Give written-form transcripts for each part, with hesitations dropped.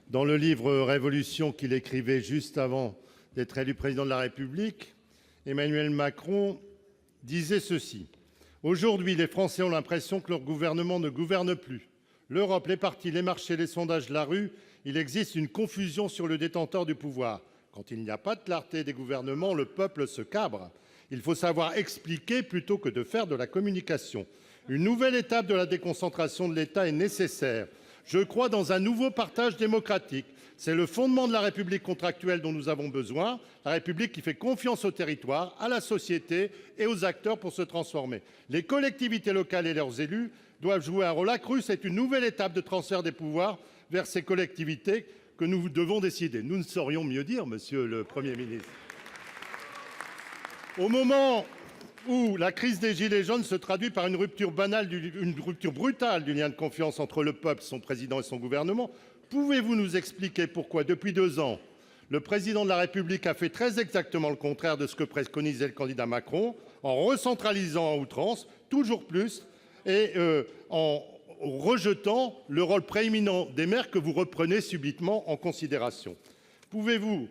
Dans le livre Révolution qu'il écrivait juste avant d'être élu président de la République, Emmanuel Macron disait ceci: « Aujourd'hui, les Français ont l'impression que leur gouvernement ne gouverne plus. L'Europe, les partis, les marchés, les sondages, la rue, il existe une confusion sur le détenteur du pouvoir. Quand il n'y a pas de clarté des gouvernements, le peuple se cabre. Il faut savoir expliquer plutôt que de faire de la communication. Une nouvelle étape de la déconcentration de l'État est nécessaire. Je crois dans un nouveau partage démocratique. C'est le fondement de la République contractuelle dont nous avons besoin, la République qui fait confiance au territoire, à la société et aux acteurs pour se transformer. Les collectivités locales et leurs élus doivent jouer un rôle accru. C'est une nouvelle étape de transfert des pouvoirs vers ces collectivités que nous devons décider. » Nous ne saurions mieux dire, monsieur le Premier ministre. Au moment où la crise des gilets jaunes se traduit par une rupture brutale du lien de confiance entre le peuple, son président et son gouvernement, pouvez-vous nous expliquer pourquoi, depuis 2 ans, le président de la République a fait très exactement le contraire de ce que préconisait le candidat Macron, en recentralisant à outrance, toujours plus, et en rejetant le rôle prééminent des maires que vous reprenez subitement en considération? Êtes-vous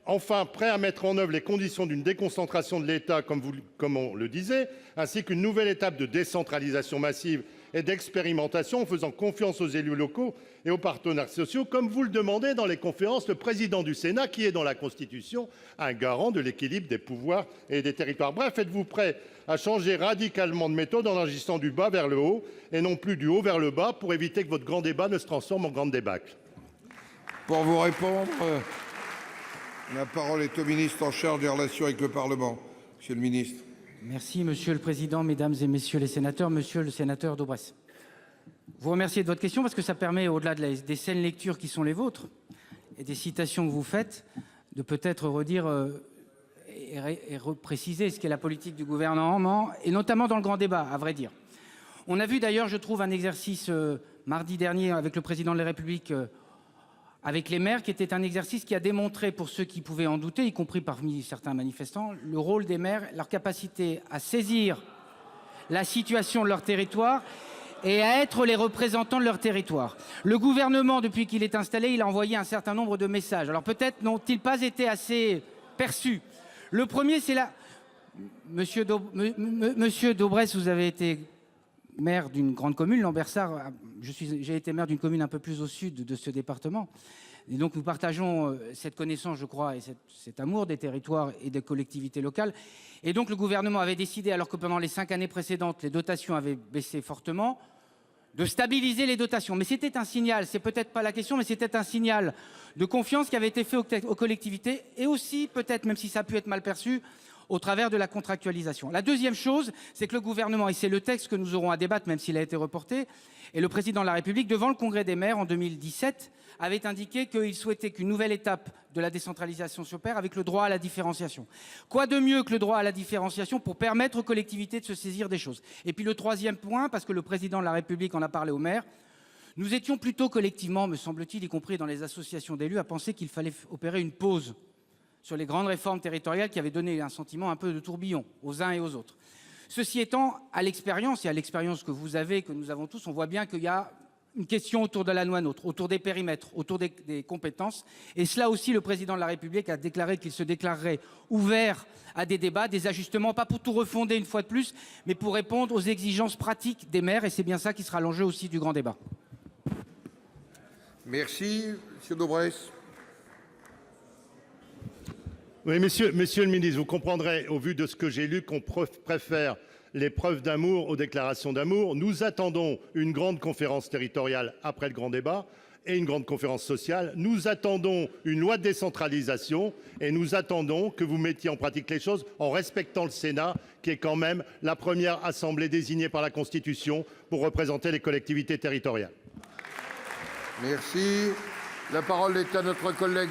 enfin prêt à mettre en œuvre les conditions d'une déconcentration de l'État, comme on le disait, ainsi qu'une nouvelle étape de décentralisation massive et d'expérimentation en faisant confiance aux élus locaux et aux partenaires sociaux, comme vous le demandez dans les conférences le président du Sénat, qui est dans la Constitution un garant de l'équilibre des pouvoirs et des territoires? Bref, êtes-vous prêt à changer radicalement de méthode en agissant du bas vers le haut et non plus du haut vers le bas pour éviter que votre grand débat ne se transforme en grande débâcle? Pour vous répondre, la parole est au ministre en charge des relations avec le Parlement. Monsieur le ministre. Merci, Monsieur le Président, Mesdames et Messieurs les sénateurs. Monsieur le sénateur Daubresse, vous remerciez de votre question parce que ça permet, au-delà des saines lectures qui sont les vôtres et des citations que vous faites, de peut-être redire et repréciser ce qu'est la politique du gouvernement, et notamment dans le grand débat, à vrai dire. On a vu d'ailleurs, je trouve, un exercice mardi dernier avec le Président de la République, avec les maires, qui était un exercice qui a démontré, pour ceux qui pouvaient en douter, y compris parmi certains manifestants, le rôle des maires, leur capacité à saisir la situation de leur territoire et à être les représentants de leur territoire. Le gouvernement, depuis qu'il est installé, il a envoyé un certain nombre de messages. Alors peut-être n'ont-ils pas été assez perçus. Le premier, c'est là... Monsieur Daubresse, vous avez été maire d'une grande commune, Lambersart. J'ai été maire d'une commune un peu plus au sud de ce département. Et donc nous partageons cette connaissance, je crois, et cet amour des territoires et des collectivités locales. Et donc le gouvernement avait décidé, alors que pendant les 5 années précédentes, les dotations avaient baissé fortement, de stabiliser les dotations. Mais c'était un signal, c'est peut-être pas la question, mais c'était un signal de confiance qui avait été fait aux collectivités, et aussi peut-être, même si ça a pu être mal perçu, au travers de la contractualisation. La deuxième chose, c'est que le gouvernement, et c'est le texte que nous aurons à débattre, même s'il a été reporté, et le président de la République, devant le Congrès des maires en 2017, avait indiqué qu'il souhaitait qu'une nouvelle étape de la décentralisation s'opère avec le droit à la différenciation. Quoi de mieux que le droit à la différenciation pour permettre aux collectivités de se saisir des choses? Et puis le troisième point, parce que le président de la République en a parlé aux maires, nous étions plutôt collectivement, me semble-t-il, y compris dans les associations d'élus, à penser qu'il fallait opérer une pause sur les grandes réformes territoriales qui avaient donné un sentiment un peu de tourbillon aux uns et aux autres. Ceci étant, à l'expérience, et à l'expérience que vous avez, que nous avons tous, on voit bien qu'il y a une question autour de la loi NOTRe, autour des périmètres, autour des compétences. Et cela aussi, le président de la République a déclaré qu'il se déclarerait ouvert à des débats, des ajustements, pas pour tout refonder une fois de plus, mais pour répondre aux exigences pratiques des maires. Et c'est bien ça qui sera l'enjeu aussi du grand débat. Merci, monsieur Daubresse. Oui, monsieur le ministre, vous comprendrez, au vu de ce que j'ai lu, qu'on préfère les preuves d'amour aux déclarations d'amour. Nous attendons une grande conférence territoriale après le grand débat et une grande conférence sociale. Nous attendons une loi de décentralisation et nous attendons que vous mettiez en pratique les choses en respectant le Sénat, qui est quand même la première assemblée désignée par la Constitution pour représenter les collectivités territoriales. Merci. La parole est à notre collègue